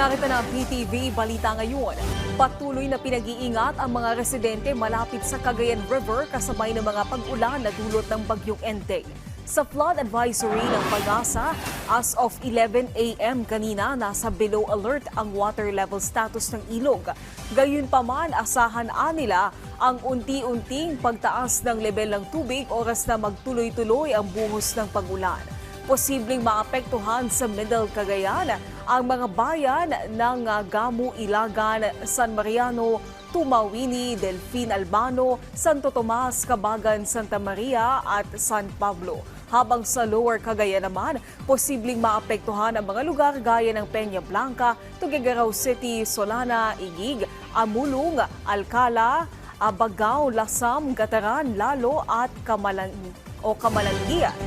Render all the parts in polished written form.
Narito na ang PTV Balita ngayon. Patuloy na pinag-iingat ang mga residente malapit sa Cagayan River kasabay ng mga pag-ulan na dulot ng bagyong Enteng. Sa flood advisory ng Pag-asa, as of 11 a.m. kanina, nasa below alert ang water level status ng ilog. Gayunpaman, asahan nila ang unti-unting pagtaas ng level ng tubig oras na magtuloy-tuloy ang buhos ng pag-ulan. Posibleng maapektuhan sa Middle Cagayan ang mga bayan ng Gamu, Ilagan, San Mariano, Tumawini, Delfin Albano, Santo Tomas, Cabagan, Santa Maria at San Pablo. Habang sa Lower Cagayan naman, posibleng maapektuhan ang mga lugar gaya ng Peña Blanca, Tuguegarao City, Solana, Igig, Amulong, Alcala, Abagao, Lasam, Gataran, Lalo at Kamalanggian.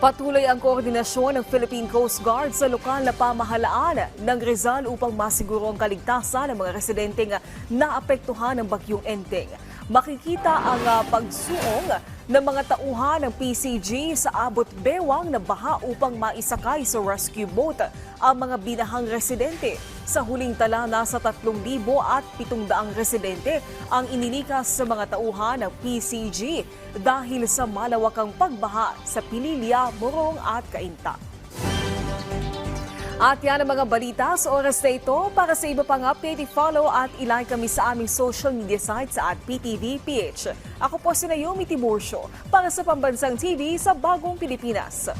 Patuloy ang koordinasyon ng Philippine Coast Guard sa lokal na pamahalaan ng Rizal upang masiguro ang kaligtasan ng mga residenteng naapektuhan ng bagyong Enteng. Makikita ang pagsuong ng mga tauhan ng PCG sa abot bewang na baha upang maisakay sa rescue boat ang mga binahang residente. Sa huling tala, nasa 3,700 residente ang inilikas sa mga tauhan ng PCG dahil sa malawakang pagbaha sa Pililya, Morong at Cainta. At yan ang mga balita sa oras na ito. Para sa iba pang update, i-follow at i-like kami sa aming social media sites at PTV PH. Ako po si Naomi Tiburcio para sa Pambansang TV sa Bagong Pilipinas.